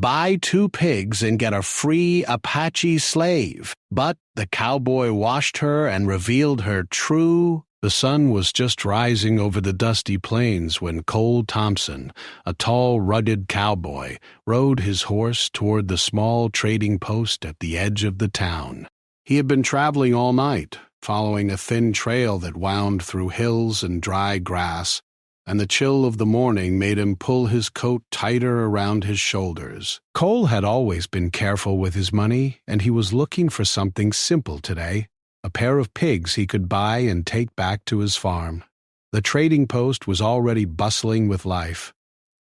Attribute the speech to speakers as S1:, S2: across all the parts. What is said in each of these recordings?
S1: Buy 2 pigs and get a free Apache slave. But the cowboy washed her and revealed her true. The sun was just rising over the dusty plains when Cole Thompson, a tall, rugged cowboy, rode his horse toward the small trading post at the edge of the town. He had been traveling all night, following a thin trail that wound through hills and dry grass, and the chill of the morning made him pull his coat tighter around his shoulders. Cole had always been careful with his money, and he was looking for something simple today. A pair of pigs he could buy and take back to his farm. The trading post was already bustling with life.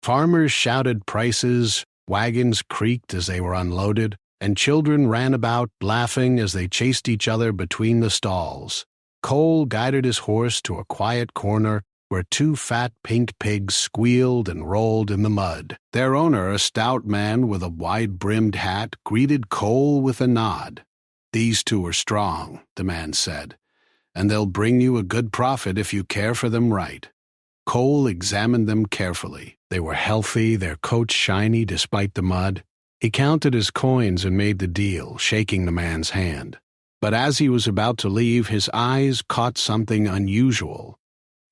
S1: Farmers shouted prices, wagons creaked as they were unloaded, and children ran about laughing as they chased each other between the stalls. Cole guided his horse to a quiet corner where 2 fat pink pigs squealed and rolled in the mud. Their owner, a stout man with a wide-brimmed hat, greeted Cole with a nod. "These 2 are strong," the man said, "and they'll bring you a good profit if you care for them right." Cole examined them carefully. They were healthy, their coats shiny despite the mud. He counted his coins and made the deal, shaking the man's hand. But as he was about to leave, his eyes caught something unusual.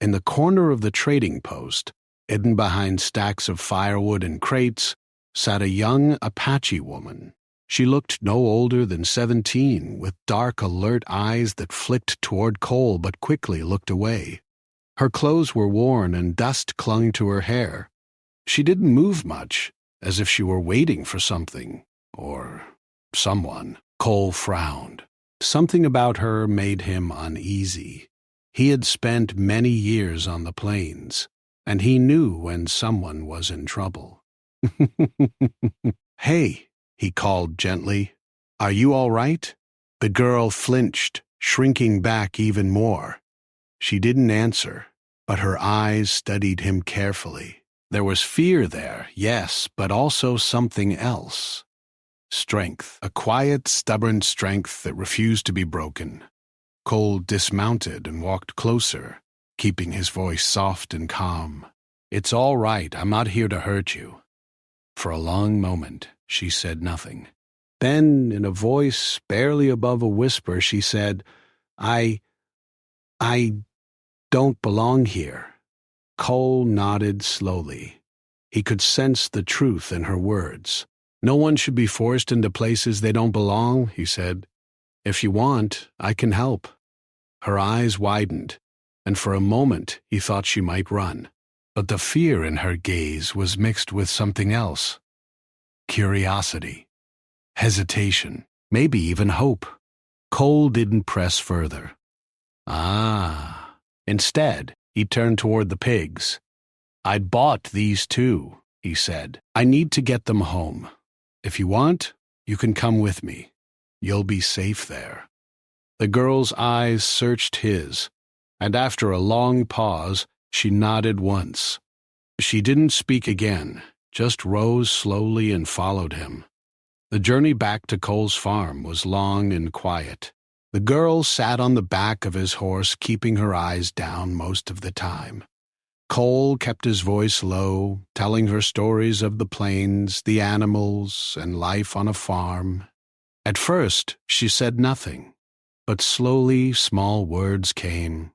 S1: In the corner of the trading post, hidden behind stacks of firewood and crates, sat a young Apache woman. She looked no older than 17, with dark, alert eyes that flicked toward Cole but quickly looked away. Her clothes were worn and dust clung to her hair. She didn't move much, as if she were waiting for something, or someone. Cole frowned. Something about her made him uneasy. He had spent many years on the plains, and he knew when someone was in trouble. "Hey," he called gently. "Are you all right?" The girl flinched, shrinking back even more. She didn't answer, but her eyes studied him carefully. There was fear there, yes, but also something else. Strength, a quiet, stubborn strength that refused to be broken. Cole dismounted and walked closer, keeping his voice soft and calm. "It's all right, I'm not here to hurt you." For a long moment, she said nothing. Then, in a voice barely above a whisper, she said, I don't belong here." Cole nodded slowly. He could sense the truth in her words. "No one should be forced into places they don't belong," he said. "If you want, I can help." Her eyes widened, and for a moment he thought she might run. But the fear in her gaze was mixed with something else. Curiosity, hesitation, maybe even hope. Cole didn't press further. Instead, he turned toward the pigs. "I bought these 2, he said. "I need to get them home. If you want, you can come with me. You'll be safe there." The girl's eyes searched his, and after a long pause, she nodded once. She didn't speak again, just rose slowly and followed him. The journey back to Cole's farm was long and quiet. The girl sat on the back of his horse, keeping her eyes down most of the time. Cole kept his voice low, telling her stories of the plains, the animals, and life on a farm. At first, she said nothing, but slowly small words came.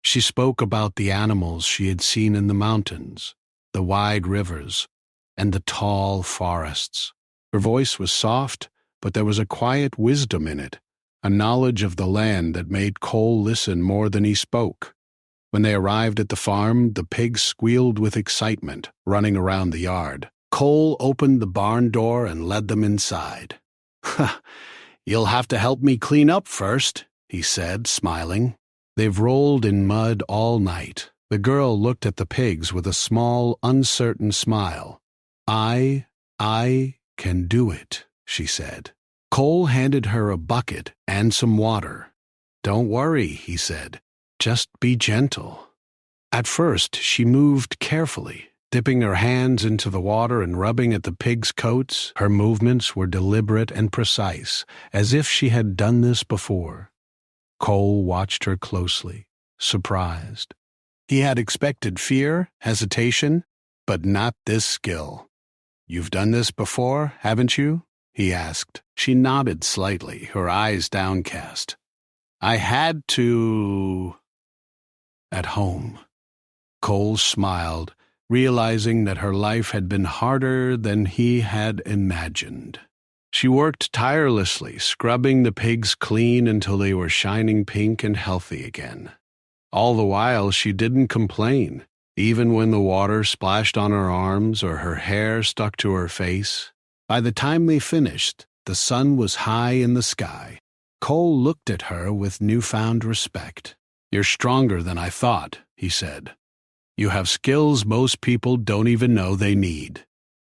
S1: She spoke about the animals she had seen in the mountains, the wide rivers, and the tall forests. Her voice was soft, but there was a quiet wisdom in it, a knowledge of the land that made Cole listen more than he spoke. When they arrived at the farm, the pigs squealed with excitement, running around the yard. Cole opened the barn door and led them inside. "You'll have to help me clean up first," he said, smiling. "They've rolled in mud all night." The girl looked at the pigs with a small, uncertain smile. I can do it," she said. Cole handed her a bucket and some water. "Don't worry," he said. "Just be gentle." At first, she moved carefully, dipping her hands into the water and rubbing at the pigs' coats. Her movements were deliberate and precise, as if she had done this before. Cole watched her closely, surprised. He had expected fear, hesitation, but not this skill. "You've done this before, haven't you?" he asked. She nodded slightly, her eyes downcast. "I had to... at home." Cole smiled, realizing that her life had been harder than he had imagined. She worked tirelessly, scrubbing the pigs clean until they were shining pink and healthy again. All the while, she didn't complain, even when the water splashed on her arms or her hair stuck to her face. By the time they finished, the sun was high in the sky. Cole looked at her with newfound respect. "You're stronger than I thought," he said. "You have skills most people don't even know they need."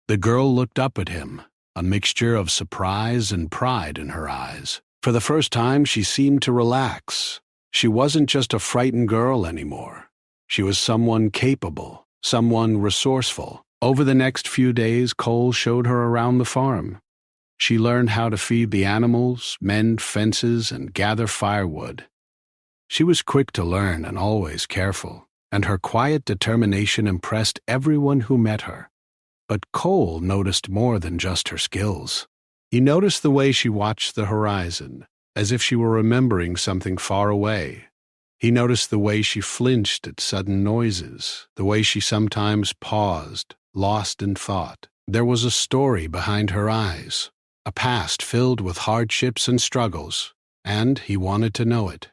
S1: The girl looked up at him, a mixture of surprise and pride in her eyes. For the first time, she seemed to relax. She wasn't just a frightened girl anymore. She was someone capable, someone resourceful. Over the next few days, Cole showed her around the farm. She learned how to feed the animals, mend fences, and gather firewood. She was quick to learn and always careful, and her quiet determination impressed everyone who met her. But Cole noticed more than just her skills. He noticed the way she watched the horizon, as if she were remembering something far away. He noticed the way she flinched at sudden noises, the way she sometimes paused, lost in thought. There was a story behind her eyes, a past filled with hardships and struggles, and he wanted to know it.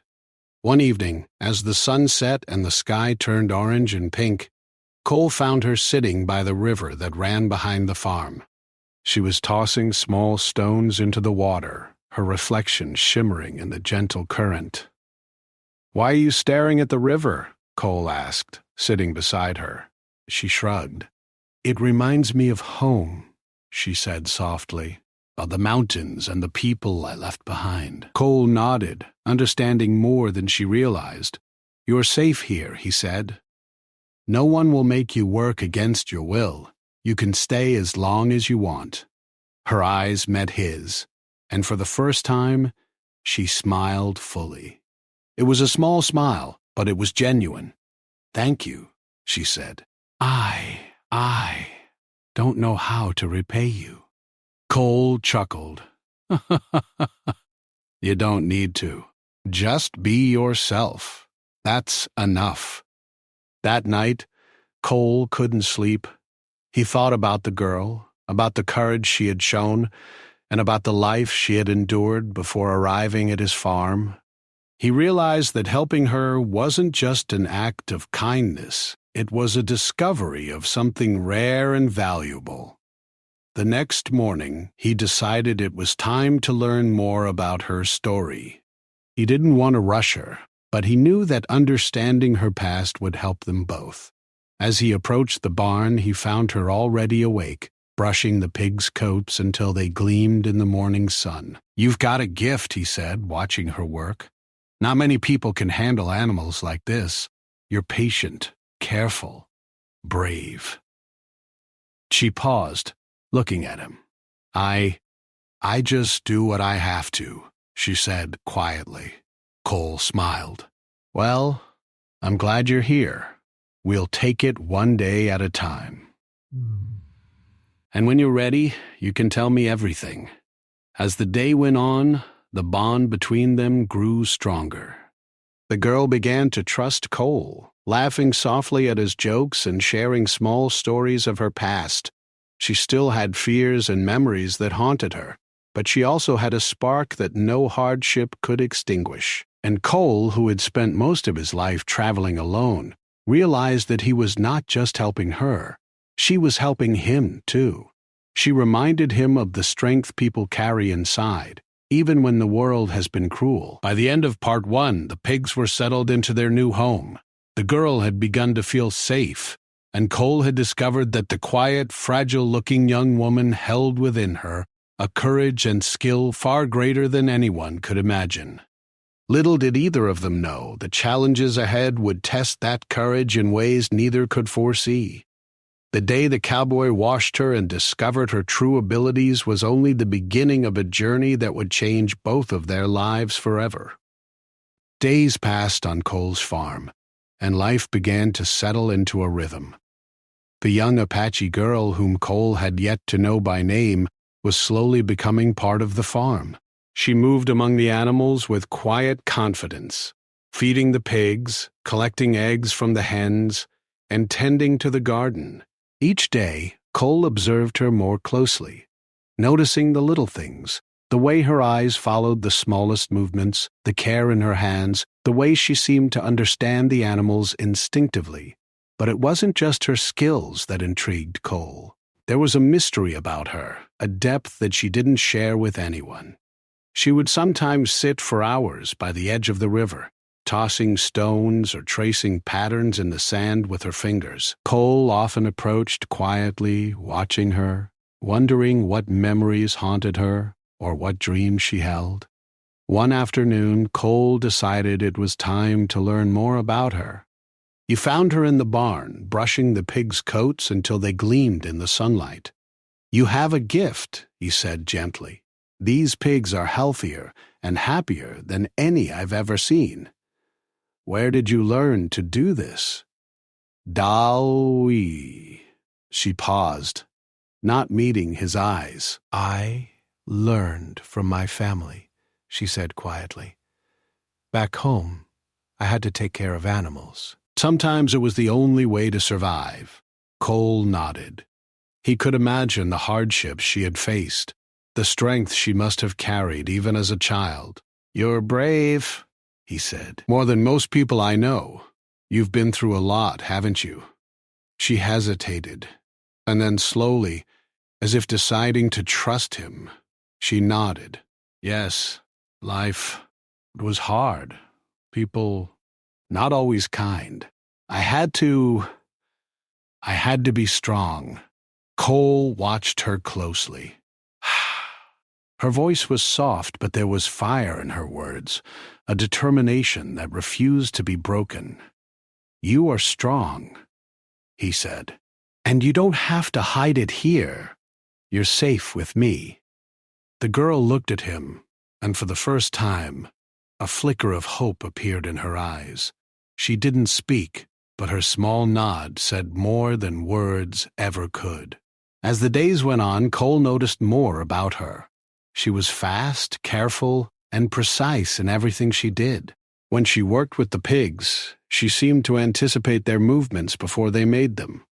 S1: One evening, as the sun set and the sky turned orange and pink, Cole found her sitting by the river that ran behind the farm. She was tossing small stones into the water, her reflection shimmering in the gentle current. "Why are you staring at the river?" Cole asked, sitting beside her. She shrugged. "It reminds me of home," she said softly, "of the mountains and the people I left behind." Cole nodded, understanding more than she realized. "You're safe here," he said. "No one will make you work against your will. You can stay as long as you want." Her eyes met his, and for the first time, she smiled fully. It was a small smile, but it was genuine. "Thank you," she said. I don't know how to repay you." Cole chuckled. "You don't need to. Just be yourself. That's enough." That night, Cole couldn't sleep. He thought about the girl, about the courage she had shown, and about the life she had endured before arriving at his farm. He realized that helping her wasn't just an act of kindness. It was a discovery of something rare and valuable. The next morning, he decided it was time to learn more about her story. He didn't want to rush her, but he knew that understanding her past would help them both. As he approached the barn, he found her already awake, brushing the pigs' coats until they gleamed in the morning sun. "You've got a gift," he said, watching her work. "Not many people can handle animals like this. You're patient, careful, brave." She paused, looking at him. I just do what I have to," she said quietly. Cole smiled. "Well, I'm glad you're here. We'll take it one day at a time. And when you're ready, you can tell me everything." As the day went on, the bond between them grew stronger. The girl began to trust Cole, laughing softly at his jokes and sharing small stories of her past. She still had fears and memories that haunted her, but she also had a spark that no hardship could extinguish. And Cole, who had spent most of his life traveling alone, realized that he was not just helping her. She was helping him, too. She reminded him of the strength people carry inside, even when the world has been cruel. By the end of part 1, the pigs were settled into their new home. The girl had begun to feel safe, and Cole had discovered that the quiet, fragile-looking young woman held within her a courage and skill far greater than anyone could imagine. Little did either of them know the challenges ahead would test that courage in ways neither could foresee. The day the cowboy washed her and discovered her true abilities was only the beginning of a journey that would change both of their lives forever. Days passed on Cole's farm, and life began to settle into a rhythm. The young Apache girl whom Cole had yet to know by name was slowly becoming part of the farm. She moved among the animals with quiet confidence, feeding the pigs, collecting eggs from the hens, and tending to the garden. Each day, Cole observed her more closely, noticing the little things, the way her eyes followed the smallest movements, the care in her hands, the way she seemed to understand the animals instinctively. But it wasn't just her skills that intrigued Cole. There was a mystery about her, a depth that she didn't share with anyone. She would sometimes sit for hours by the edge of the river, tossing stones or tracing patterns in the sand with her fingers. Cole often approached quietly, watching her, wondering what memories haunted her or what dreams she held. One afternoon, Cole decided it was time to learn more about her. He found her in the barn, brushing the pigs' coats until they gleamed in the sunlight. "You have a gift," he said gently. "These pigs are healthier and happier than any I've ever seen. Where did you learn to do this?" "Dawi." She paused, not meeting his eyes. "I learned from my family," she said quietly. "Back home, I had to take care of animals. Sometimes it was the only way to survive." Cole nodded. He could imagine the hardships she had faced, the strength she must have carried even as a child. "You're brave," he said. "More than most people I know. You've been through a lot, haven't you?" She hesitated, and then slowly, as if deciding to trust him, she nodded. "Yes, life, it was hard. People, not always kind. I had to be strong." Cole watched her closely. Her voice was soft, but there was fire in her words, a determination that refused to be broken. "You are strong," he said, "and you don't have to hide it here. You're safe with me." The girl looked at him, and for the first time, a flicker of hope appeared in her eyes. She didn't speak, but her small nod said more than words ever could. As the days went on, Cole noticed more about her. She was fast, careful, and precise in everything she did. When she worked with the pigs, she seemed to anticipate their movements before they made them.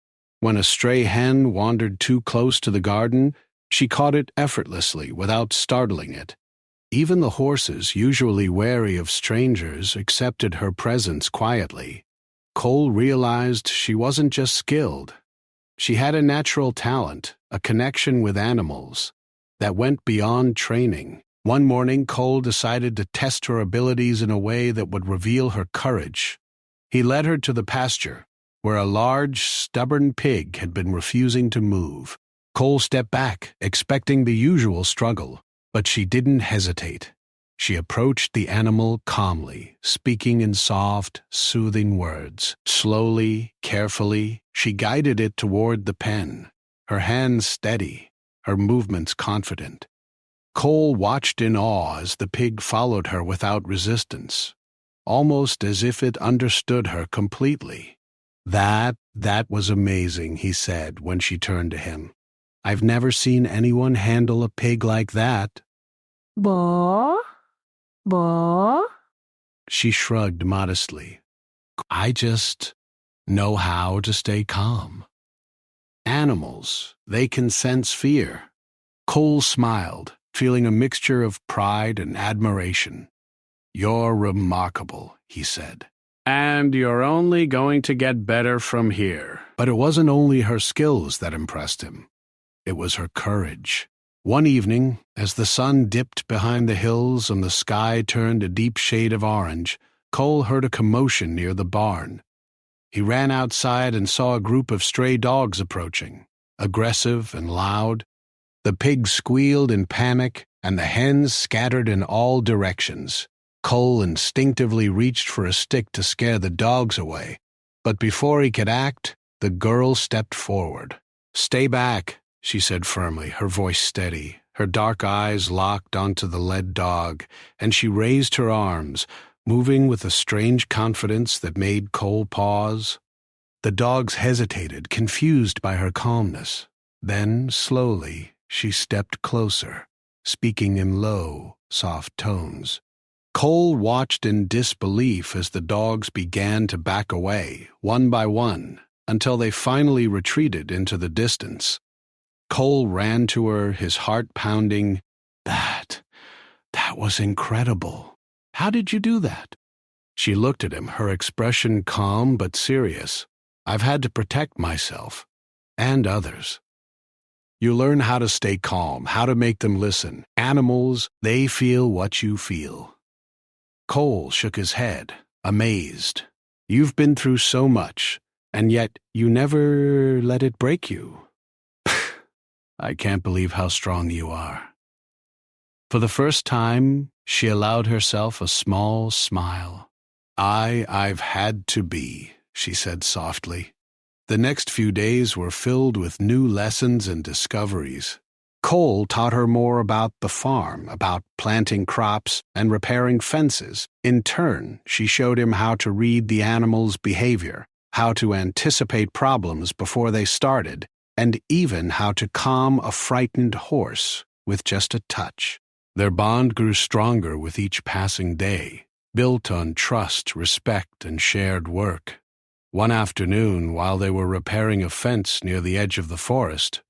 S1: When a stray hen wandered too close to the garden, she caught it effortlessly without startling it. Even the horses, usually wary of strangers, accepted her presence quietly. Cole realized she wasn't just skilled. She had a natural talent, a connection with animals, that went beyond training. One morning, Cole decided to test her abilities in a way that would reveal her courage. He led her to the pasture, where a large, stubborn pig had been refusing to move. Cole stepped back, expecting the usual struggle, but she didn't hesitate. She approached the animal calmly, speaking in soft, soothing words. Slowly, carefully, she guided it toward the pen, her hands steady, her movements confident. Cole watched in awe as the pig followed her without resistance, almost as if it understood her completely. That was amazing," he said when she turned to him. "I've never seen anyone handle a pig like that."
S2: "Bah? Bah?"
S1: She shrugged modestly. "I just know how to stay calm. Animals, they can sense fear." Cole smiled, feeling a mixture of pride and admiration. "You're remarkable," he said. "And you're only going to get better from here." But it wasn't only her skills that impressed him. It was her courage. One evening, as the sun dipped behind the hills and the sky turned a deep shade of orange, Cole heard a commotion near the barn. He ran outside and saw a group of stray dogs approaching, aggressive and loud. The pigs squealed in panic, and the hens scattered in all directions. Cole instinctively reached for a stick to scare the dogs away, but before he could act, the girl stepped forward. "Stay back," she said firmly, her voice steady. Her dark eyes locked onto the led dog, and she raised her arms, moving with a strange confidence that made Cole pause. The dogs hesitated, confused by her calmness. Then, slowly, she stepped closer, speaking in low, soft tones. Cole watched in disbelief as the dogs began to back away, one by one, until they finally retreated into the distance. Cole ran to her, his heart pounding. That was incredible. How did you do that? She looked at him, her expression calm but serious. I've had to protect myself and others. You learn how to stay calm, how to make them listen. Animals, they feel what you feel. Cole shook his head, amazed. You've been through so much, and yet you never let it break you. I can't believe how strong you are. For the first time, she allowed herself a small smile. I've had to be, she said softly. The next few days were filled with new lessons and discoveries. Cole taught her more about the farm, about planting crops and repairing fences. In turn, she showed him how to read the animals' behavior, how to anticipate problems before they started, and even how to calm a frightened horse with just a touch. Their bond grew stronger with each passing day, built on trust, respect, and shared work. One afternoon, while they were repairing a fence near the edge of the forest,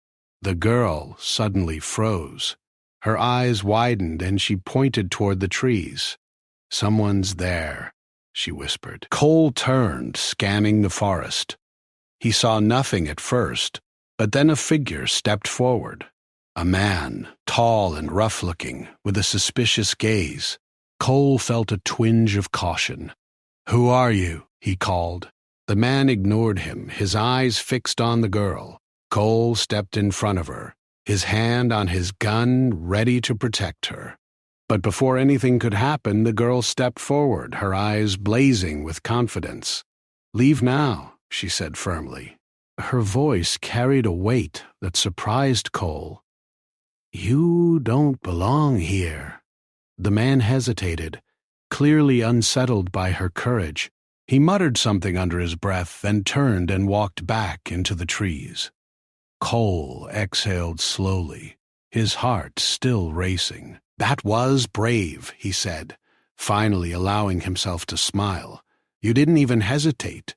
S1: the girl suddenly froze. Her eyes widened and she pointed toward the trees. Someone's there, she whispered. Cole turned, scanning the forest. He saw nothing at first, but then a figure stepped forward. A man, tall and rough-looking, with a suspicious gaze. Cole felt a twinge of caution. "Who are you?" he called. The man ignored him, his eyes fixed on the girl. Cole stepped in front of her, his hand on his gun, ready to protect her. But before anything could happen, the girl stepped forward, her eyes blazing with confidence. "Leave now," she said firmly. Her voice carried a weight that surprised Cole. "You don't belong here." The man hesitated, clearly unsettled by her courage. He muttered something under his breath, then turned and walked back into the trees. Cole exhaled slowly, his heart still racing. "That was brave," he said, finally allowing himself to smile. "You didn't even hesitate."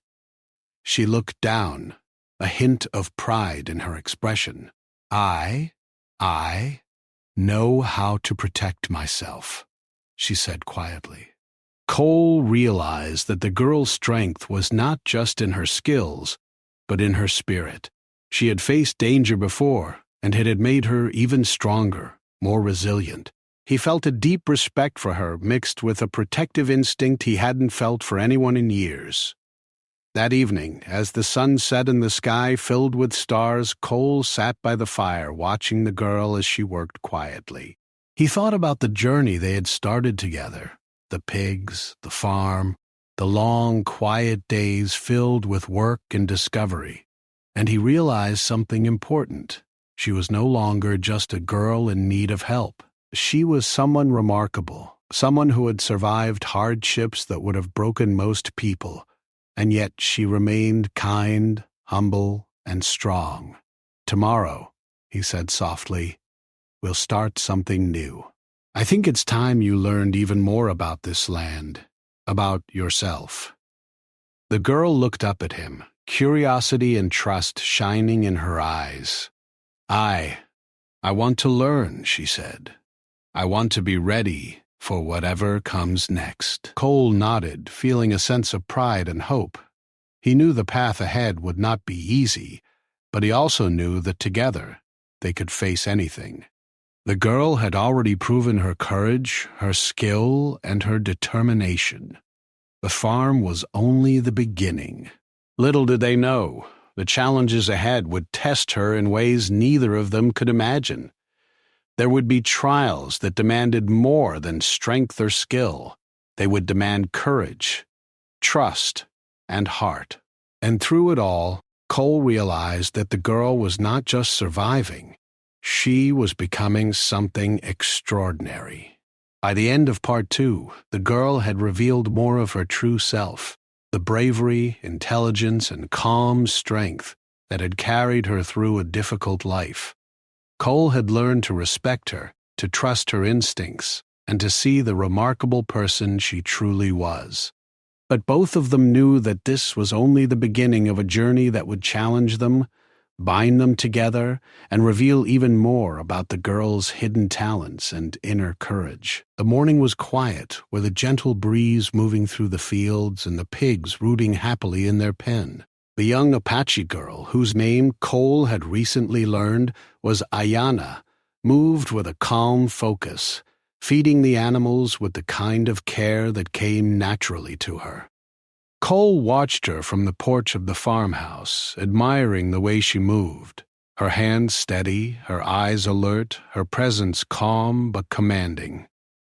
S1: She looked down, a hint of pride in her expression. I know how to protect myself," she said quietly. Cole realized that the girl's strength was not just in her skills, but in her spirit. She had faced danger before, and it had made her even stronger, more resilient. He felt a deep respect for her, mixed with a protective instinct he hadn't felt for anyone in years. That evening, as the sun set in the sky filled with stars, Cole sat by the fire watching the girl as she worked quietly. He thought about the journey they had started together, the pigs, the farm, the long, quiet days filled with work and discovery. And he realized something important. She was no longer just a girl in need of help. She was someone remarkable, someone who had survived hardships that would have broken most people, and yet she remained kind, humble, and strong. "Tomorrow," he said softly, "we'll start something new. I think it's time you learned even more about this land, about yourself." The girl looked up at him, curiosity and trust shining in her eyes. I want to learn," she said. "I want to be ready for whatever comes next." Cole nodded, feeling a sense of pride and hope. He knew the path ahead would not be easy, but he also knew that together they could face anything. The girl had already proven her courage, her skill, and her determination. The farm was only the beginning. Little did they know, the challenges ahead would test her in ways neither of them could imagine. There would be trials that demanded more than strength or skill. They would demand courage, trust, and heart. And through it all, Cole realized that the girl was not just surviving. She was becoming something extraordinary. By the end of part 2, the girl had revealed more of her true self. the bravery, intelligence, and calm strength that had carried her through a difficult life. Cole had learned to respect her, to trust her instincts, and to see the remarkable person she truly was. But both of them knew that this was only the beginning of a journey that would challenge them, bind them together, and reveal even more about the girl's hidden talents and inner courage. The morning was quiet, with a gentle breeze moving through the fields and the pigs rooting happily in their pen. The young Apache girl, whose name Cole had recently learned was Ayanna, moved with a calm focus, feeding the animals with the kind of care that came naturally to her. Cole watched her from the porch of the farmhouse, admiring the way she moved, her hands steady, her eyes alert, her presence calm but commanding.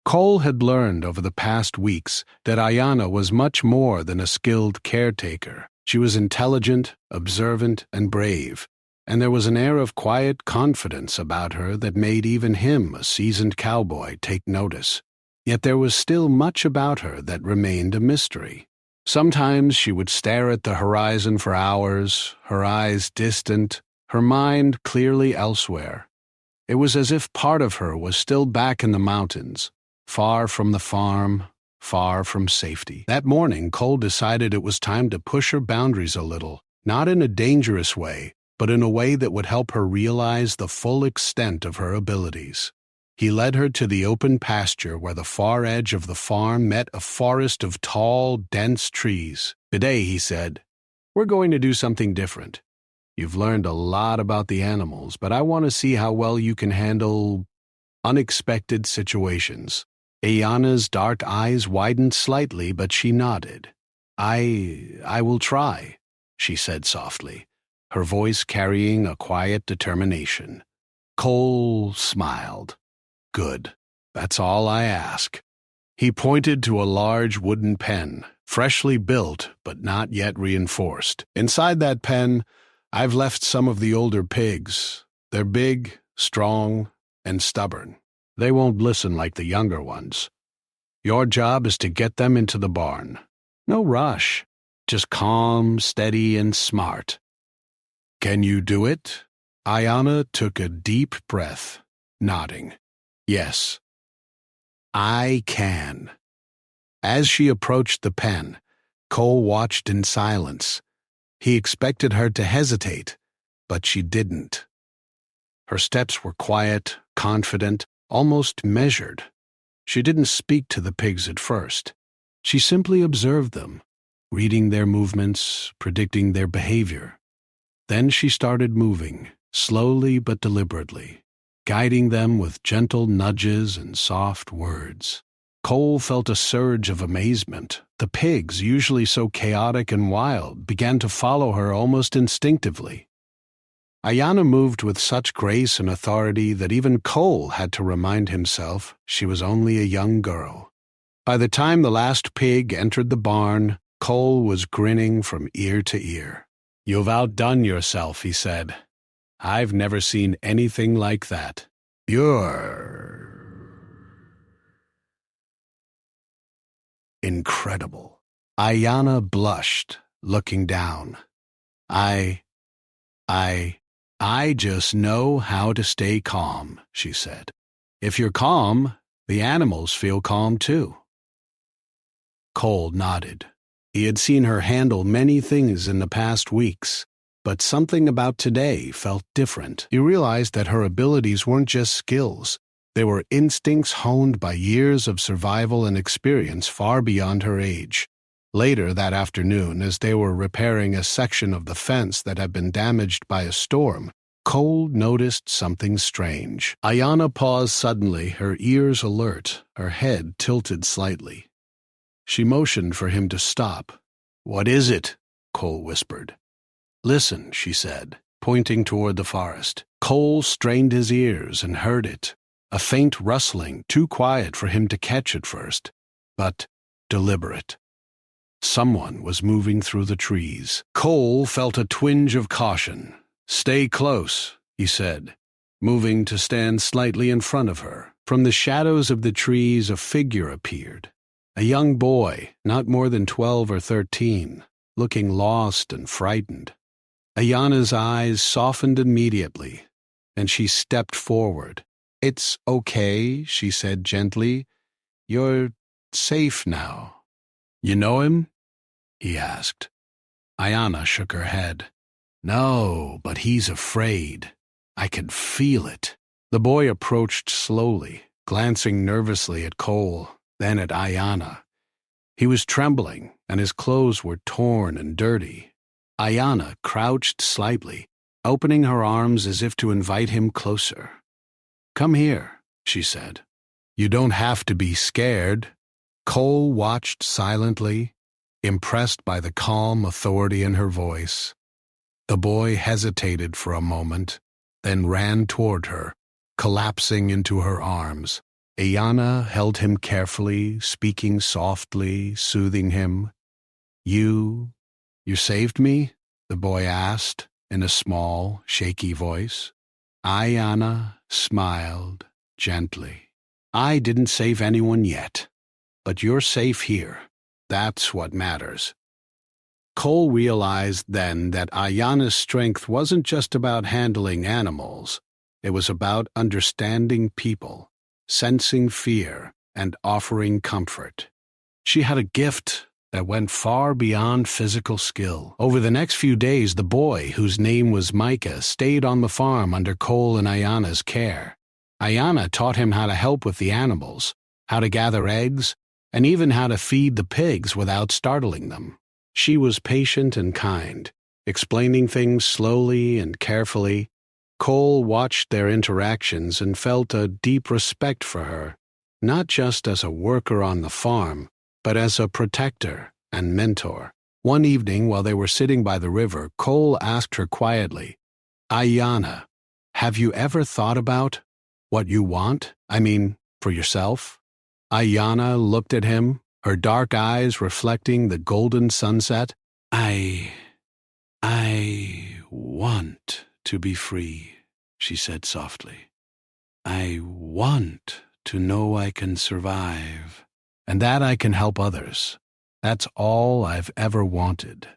S1: Cole had learned over the past weeks that Ayanna was much more than a skilled caretaker. She was intelligent, observant, and brave, and there was an air of quiet confidence about her that made even him, a seasoned cowboy, take notice. Yet there was still much about her that remained a mystery. Sometimes she would stare at the horizon for hours, her eyes distant, her mind clearly elsewhere. It was as if part of her was still back in the mountains, far from the farm, far from safety. That morning, Cole decided it was time to push her boundaries a little, not in a dangerous way, but in a way that would help her realize the full extent of her abilities. He led her to the open pasture where the far edge of the farm met a forest of tall, dense trees. "Today," he said, "we're going to do something different. You've learned a lot about the animals, but I want to see how well you can handle unexpected situations." Ayanna's dark eyes widened slightly, but she nodded. I will try," she said softly, her voice carrying a quiet determination. Cole smiled. "Good. That's all I ask." He pointed to a large wooden pen, freshly built but not yet reinforced. "Inside that pen, I've left some of the older pigs. They're big, strong, and stubborn. They won't listen like the younger ones. Your job is to get them into the barn. No rush, just calm, steady, and smart." "Can you do it?" Ayanna took a deep breath, nodding. "Yes, I can." As she approached the pen, Cole watched in silence. He expected her to hesitate, but she didn't. Her steps were quiet, confident, almost measured. She didn't speak to the pigs at first. She simply observed them, reading their movements, predicting their behavior. Then she started moving, slowly but deliberately, guiding them with gentle nudges and soft words. Cole felt a surge of amazement. The pigs, usually so chaotic and wild, began to follow her almost instinctively. Ayanna moved with such grace and authority that even Cole had to remind himself she was only a young girl. By the time the last pig entered the barn, Cole was grinning from ear to ear. "You've outdone yourself," he said. "I've never seen anything like that. You're incredible." Ayanna blushed, looking down. I just know how to stay calm," she said. "If you're calm, the animals feel calm too." Cole nodded. He had seen her handle many things in the past weeks, but something about today felt different. He realized that her abilities weren't just skills. They were instincts honed by years of survival and experience far beyond her age. Later that afternoon, as they were repairing a section of the fence that had been damaged by a storm, Cole noticed something strange. Ayanna paused suddenly, her ears alert, her head tilted slightly. She motioned for him to stop. "What is it?" Cole whispered. "Listen," she said, pointing toward the forest. Cole strained his ears and heard it, a faint rustling, too quiet for him to catch at first, but deliberate. Someone was moving through the trees. Cole felt a twinge of caution. "Stay close," he said, moving to stand slightly in front of her. From the shadows of the trees a figure appeared, a young boy, not more than 12 or 13, looking lost and frightened. Ayana's eyes softened immediately, and she stepped forward. "It's okay," she said gently. "You're safe now." "You know him?" he asked. Ayana shook her head. "No, but he's afraid. I can feel it." The boy approached slowly, glancing nervously at Cole, then at Ayana. He was trembling, and his clothes were torn and dirty. Ayana crouched slightly, opening her arms as if to invite him closer. "Come here," she said. "You don't have to be scared." Cole watched silently, impressed by the calm authority in her voice. The boy hesitated for a moment, then ran toward her, collapsing into her arms. Ayana held him carefully, speaking softly, soothing him. You saved me?" the boy asked in a small, shaky voice. Ayana smiled gently. "I didn't save anyone yet, but you're safe here. That's what matters." Cole realized then that Ayana's strength wasn't just about handling animals. It was about understanding people, sensing fear, and offering comfort. She had a gift that went far beyond physical skill. Over the next few days, the boy, whose name was Micah, stayed on the farm under Cole and Ayana's care. Ayana taught him how to help with the animals, how to gather eggs, and even how to feed the pigs without startling them. She was patient and kind, explaining things slowly and carefully. Cole watched their interactions and felt a deep respect for her, not just as a worker on the farm, but as a protector and mentor. One evening, while they were sitting by the river, Cole asked her quietly, "Ayana, have you ever thought about what you want? I mean, for yourself?" Ayana looked at him, her dark eyes reflecting the golden sunset. I want to be free," she said softly. "I want to know I can survive, and that I can help others. That's all I've ever wanted."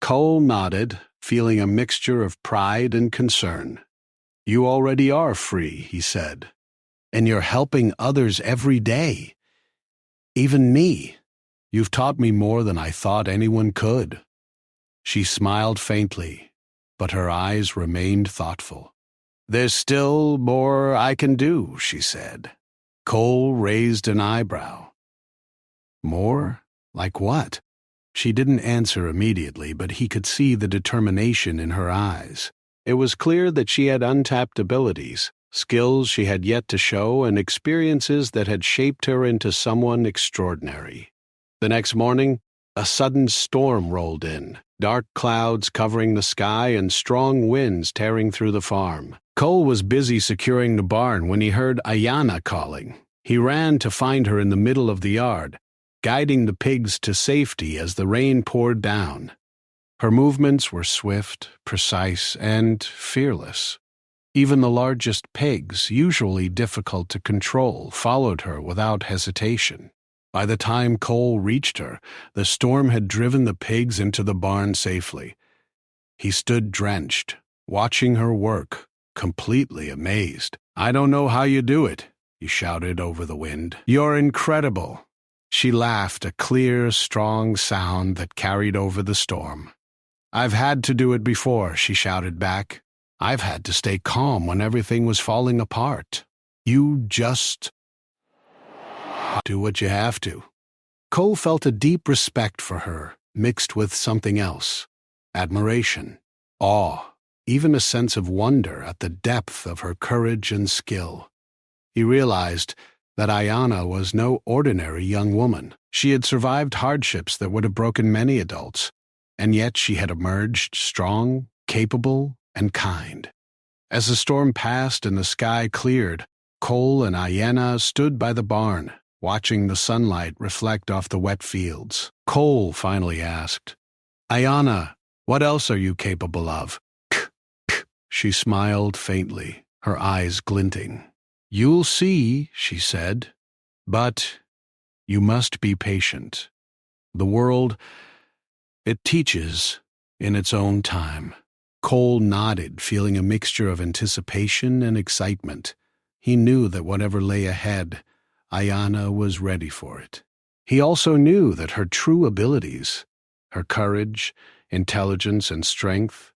S1: Cole nodded, feeling a mixture of pride and concern. "You already are free," he said, "and you're helping others every day. Even me. You've taught me more than I thought anyone could." She smiled faintly, but her eyes remained thoughtful. "There's still more I can do," she said. Cole raised an eyebrow. "More? Like what?" She didn't answer immediately, but he could see the determination in her eyes. It was clear that she had untapped abilities, skills she had yet to show, and experiences that had shaped her into someone extraordinary. The next morning, a sudden storm rolled in, dark clouds covering the sky and strong winds tearing through the farm. Cole was busy securing the barn when he heard Ayana calling. He ran to find her in the middle of the yard, guiding the pigs to safety as the rain poured down. Her movements were swift, precise, and fearless. Even the largest pigs, usually difficult to control, followed her without hesitation. By the time Cole reached her, the storm had driven the pigs into the barn safely. He stood drenched, watching her work, completely amazed. "I don't know how you do it," he shouted over the wind. "You're incredible." She laughed, a clear, strong sound that carried over the storm. "I've had to do it before," she shouted back. "I've had to stay calm when everything was falling apart. You just do what you have to." Cole felt a deep respect for her, mixed with something else: admiration, awe, even a sense of wonder at the depth of her courage and skill. He realized that Ayana was no ordinary young woman. She had survived hardships that would have broken many adults, and yet she had emerged strong, capable, and kind. As the storm passed and the sky cleared, Cole and Ayana stood by the barn, watching the sunlight reflect off the wet fields. Cole finally asked, "Ayana, what else are you capable of?" She smiled faintly, her eyes glinting. "You'll see," she said. But you must be patient. The world, it teaches in its own time. Cole nodded, feeling a mixture of anticipation and excitement. He knew that whatever lay ahead, Ayanna was ready for it. He also knew that her true abilities, her courage, intelligence, and strength,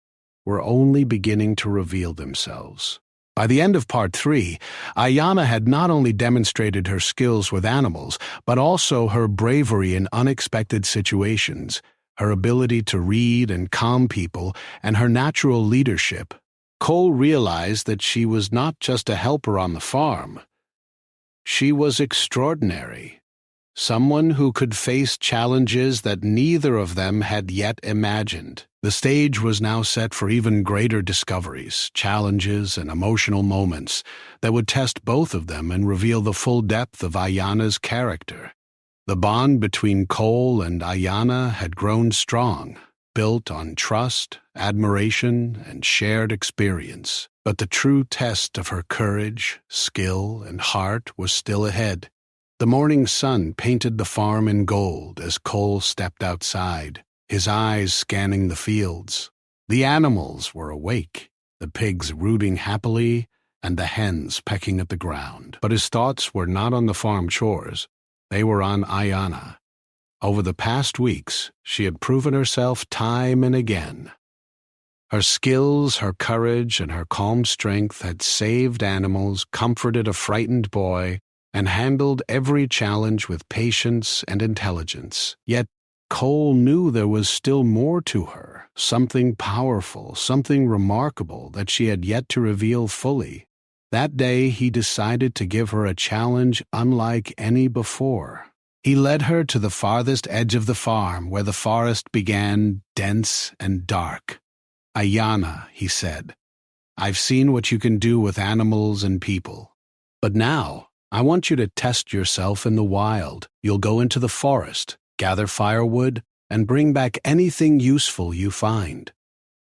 S1: were only beginning to reveal themselves. By the end of Part 3, Ayanna had not only demonstrated her skills with animals, but also her bravery in unexpected situations, her ability to read and calm people, and her natural leadership. Cole realized that she was not just a helper on the farm. She was extraordinary. Someone who could face challenges that neither of them had yet imagined. The stage was now set for even greater discoveries, challenges, and emotional moments that would test both of them and reveal the full depth of Ayanna's character. The bond between Cole and Ayanna had grown strong, built on trust, admiration, and shared experience. But the true test of her courage, skill, and heart was still ahead. The morning sun painted the farm in gold as Cole stepped outside, his eyes scanning the fields. The animals were awake, the pigs rooting happily and the hens pecking at the ground. But his thoughts were not on the farm chores. They were on Ayanna. Over the past weeks, she had proven herself time and again. Her skills, her courage, and her calm strength had saved animals, comforted a frightened boy, and handled every challenge with patience and intelligence. Yet Cole knew there was still more to her, something powerful, something remarkable that she had yet to reveal fully. That day he decided to give her a challenge unlike any before. He led her to the farthest edge of the farm, where the forest began, dense and dark. "Ayanna," he said, "I've seen what you can do with animals and people. But now, I want you to test yourself in the wild. You'll go into the forest, gather firewood, and bring back anything useful you find.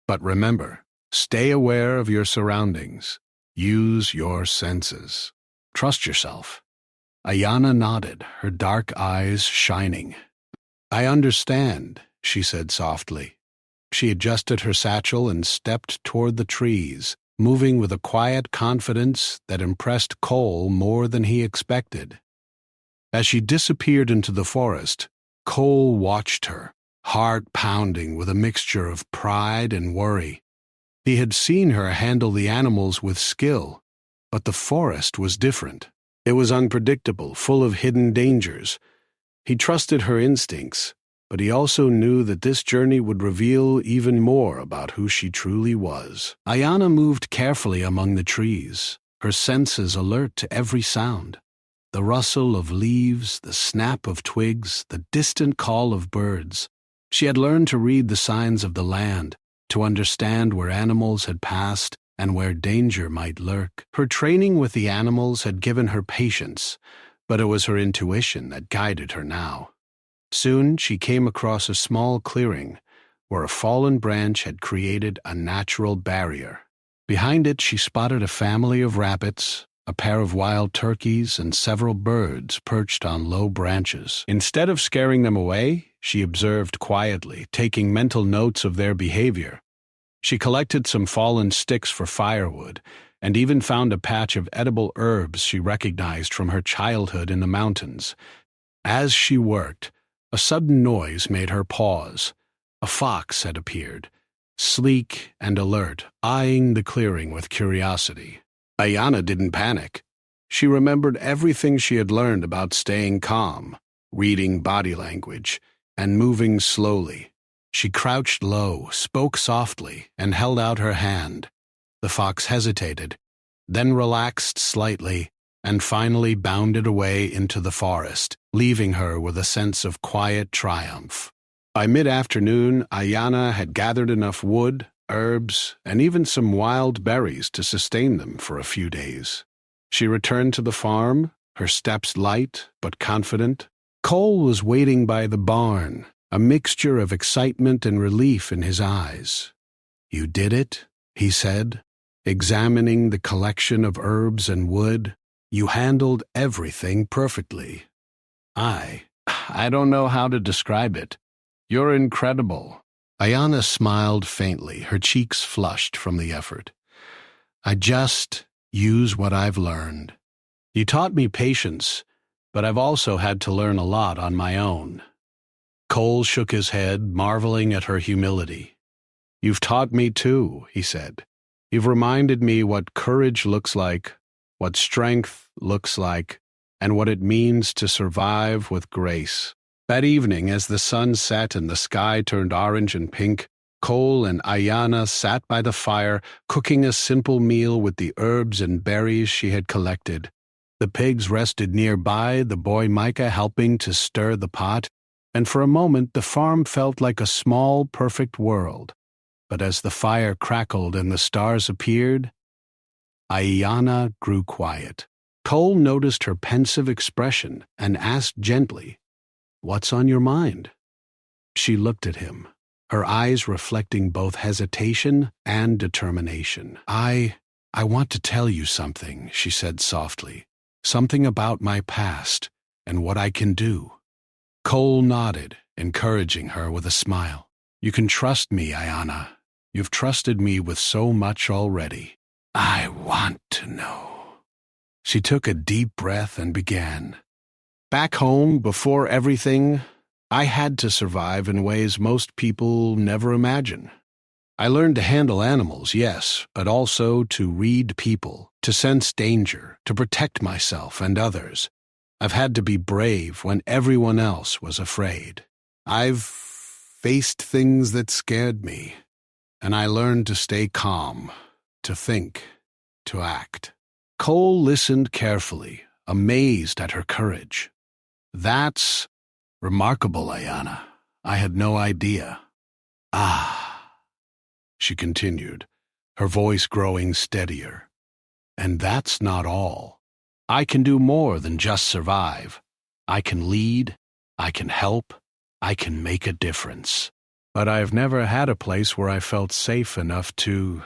S1: But remember, stay aware of your surroundings. Use your senses. Trust yourself." Ayanna nodded, her dark eyes shining. "I understand," she said softly. She adjusted her satchel and stepped toward the trees, moving with a quiet confidence that impressed Cole more than he expected. As she disappeared into the forest, Cole watched her, heart pounding with a mixture of pride and worry. He had seen her handle the animals with skill, but the forest was different. It was unpredictable, full of hidden dangers. He trusted her instincts, but he also knew that this journey would reveal even more about who she truly was. Ayanna moved carefully among the trees, her senses alert to every sound. The rustle of leaves, the snap of twigs, the distant call of birds. She had learned to read the signs of the land, to understand where animals had passed and where danger might lurk. Her training with the animals had given her patience, but it was her intuition that guided her now. Soon she came across a small clearing where a fallen branch had created a natural barrier. Behind it she spotted a family of rabbits, a pair of wild turkeys, and several birds perched on low branches. Instead of scaring them away, she observed quietly, taking mental notes of their behavior. She collected some fallen sticks for firewood, and even found a patch of edible herbs she recognized from her childhood in the mountains. As she worked, a sudden noise made her pause. A fox had appeared, sleek and alert, eyeing the clearing with curiosity. Ayanna didn't panic. She remembered everything she had learned about staying calm, reading body language, and moving slowly. She crouched low, spoke softly, and held out her hand. The fox hesitated, then relaxed slightly, and finally bounded away into the forest, leaving her with a sense of quiet triumph. By mid-afternoon, Ayanna had gathered enough wood, herbs, and even some wild berries to sustain them for a few days. She returned to the farm, her steps light but confident. Cole was waiting by the barn, a mixture of excitement and relief in his eyes. "You did it?" he said, examining the collection of herbs and wood. You handled everything perfectly. I don't know how to describe it. You're incredible." Ayana smiled faintly, her cheeks flushed from the effort. "I just use what I've learned. You taught me patience, but I've also had to learn a lot on my own." Cole shook his head, marveling at her humility. "You've taught me too," he said. "You've reminded me what courage looks like, what strength looks like, and what it means to survive with grace." That evening, as the sun set and the sky turned orange and pink, Cole and Ayana sat by the fire, cooking a simple meal with the herbs and berries she had collected. The pigs rested nearby, the boy Micah helping to stir the pot, and for a moment the farm felt like a small, perfect world. But as the fire crackled and the stars appeared, Ayana grew quiet. Cole noticed her pensive expression and asked gently, "What's on your mind?" She looked at him, her eyes reflecting both hesitation and determination. I want to tell you something," she said softly. "Something about my past and what I can do." Cole nodded, encouraging her with a smile. "You can trust me, Ayana. You've trusted me with so much already." "I want to know." She took a deep breath and began. "Back home, before everything, I had to survive in ways most people never imagine. I learned to handle animals, yes, but also to read people, to sense danger, to protect myself and others. I've had to be brave when everyone else was afraid. I've faced things that scared me, and I learned to stay calm, to think, to act." Cole listened carefully, amazed at her courage. "That's remarkable, Ayana. I had no idea." "Ah," she continued, her voice growing steadier. "And that's not all. I can do more than just survive. I can lead, I can help, I can make a difference. But I've never had a place where I felt safe enough to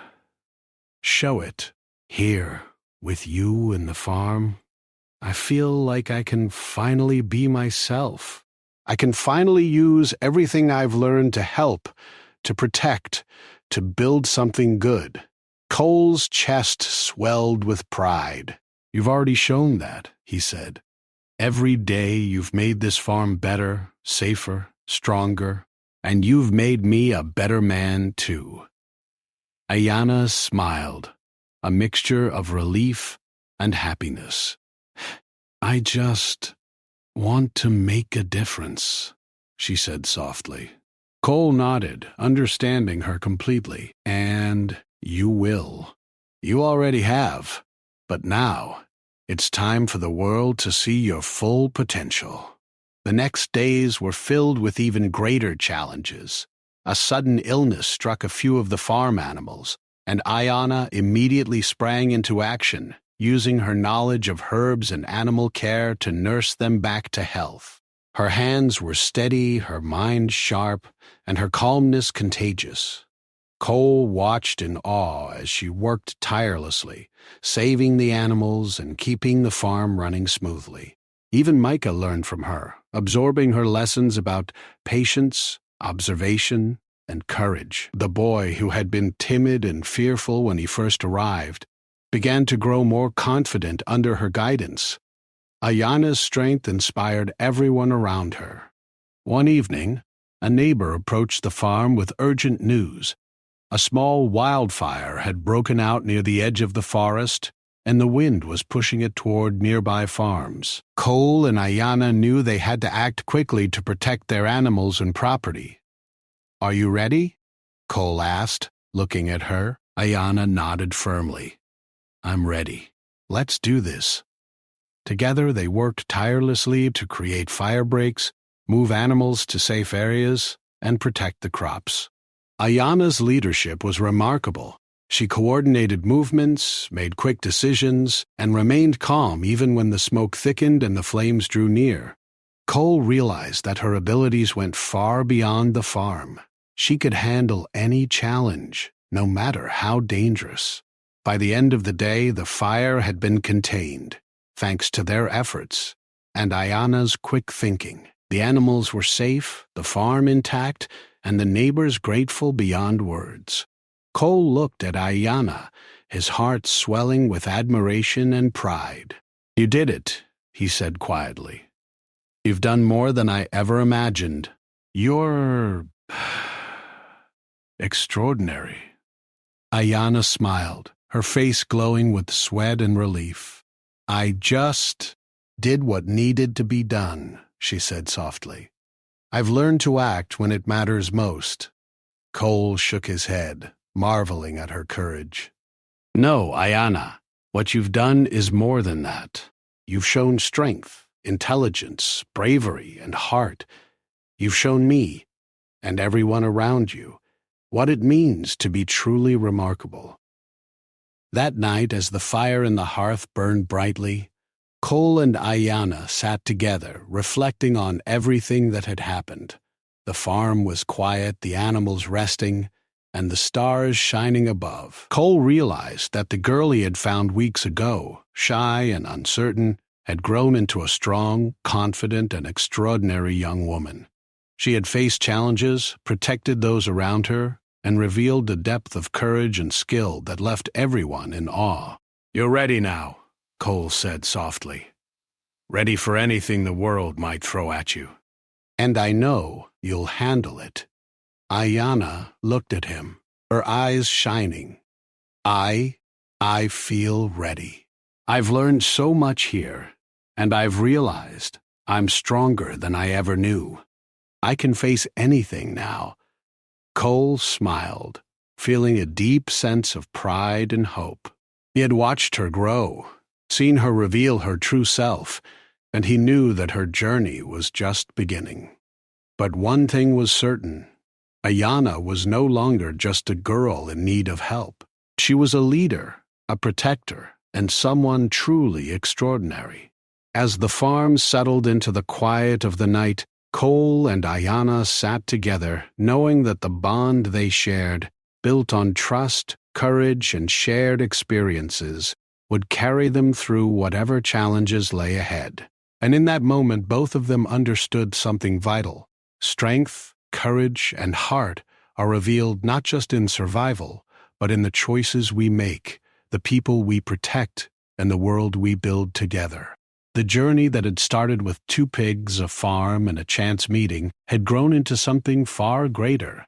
S1: show it. Here, with you in the farm, I feel like I can finally be myself. I can finally use everything I've learned to help, to protect, to build something good." Cole's chest swelled with pride. "You've already shown that," he said. "Every day you've made this farm better, safer, stronger, and you've made me a better man too." Ayana smiled, a mixture of relief and happiness. "I just want to make a difference," she said softly. Cole nodded, understanding her completely. "And you will. You already have. But now, it's time for the world to see your full potential." The next days were filled with even greater challenges. A sudden illness struck a few of the farm animals, and Ayana immediately sprang into action, using her knowledge of herbs and animal care to nurse them back to health. Her hands were steady, her mind sharp, and her calmness contagious. Cole watched in awe as she worked tirelessly, saving the animals and keeping the farm running smoothly. Even Micah learned from her, absorbing her lessons about patience, observation, and courage. The boy, who had been timid and fearful when he first arrived, began to grow more confident under her guidance. Ayana's strength inspired everyone around her. One evening, a neighbor approached the farm with urgent news. A small wildfire had broken out near the edge of the forest, and the wind was pushing it toward nearby farms. Cole and Ayana knew they had to act quickly to protect their animals and property. "Are you ready?" Cole asked, looking at her. Ayana nodded firmly. "I'm ready. Let's do this." Together they worked tirelessly to create fire breaks, move animals to safe areas, and protect the crops. Ayana's leadership was remarkable. She coordinated movements, made quick decisions, and remained calm even when the smoke thickened and the flames drew near. Cole realized that her abilities went far beyond the farm. She could handle any challenge, no matter how dangerous. By the end of the day, the fire had been contained. thanks to their efforts and Ayana's quick thinking. The animals were safe, the farm intact, and the neighbors grateful beyond words. Cole looked at Ayana, his heart swelling with admiration and pride. "You did it," he said quietly. "You've done more than I ever imagined. You're extraordinary." Ayana smiled, her face glowing with sweat and relief. "I just did what needed to be done," she said softly. "I've learned to act when it matters most." Cole shook his head, marveling at her courage. "No, Ayana, what you've done is more than that. You've shown strength, intelligence, bravery, and heart. You've shown me, and everyone around you, what it means to be truly remarkable." That night, as the fire in the hearth burned brightly, Cole and Ayana sat together, reflecting on everything that had happened. The farm was quiet, the animals resting, and the stars shining above. Cole realized that the girl he had found weeks ago, shy and uncertain, had grown into a strong, confident, and extraordinary young woman. She had faced challenges, protected those around her, and revealed a depth of courage and skill that left everyone in awe. "You're ready now," Cole said softly. "Ready for anything the world might throw at you. And I know you'll handle it." Ayana looked at him, her eyes shining. I feel ready. I've learned so much here, and I've realized I'm stronger than I ever knew. I can face anything now." Cole smiled, feeling a deep sense of pride and hope. He had watched her grow, seen her reveal her true self, and he knew that her journey was just beginning. But one thing was certain. Ayana was no longer just a girl in need of help. She was a leader, a protector, and someone truly extraordinary. As the farm settled into the quiet of the night, Cole and Ayana sat together, knowing that the bond they shared, built on trust, courage, and shared experiences, would carry them through whatever challenges lay ahead. And in that moment, both of them understood something vital. Strength, courage, and heart are revealed not just in survival, but in the choices we make, the people we protect, and the world we build together. The journey that had started with 2 pigs, a farm, and a chance meeting had grown into something far greater.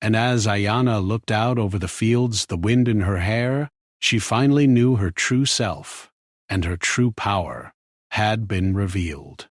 S1: And as Ayana looked out over the fields, the wind in her hair, she finally knew her true self, and her true power had been revealed.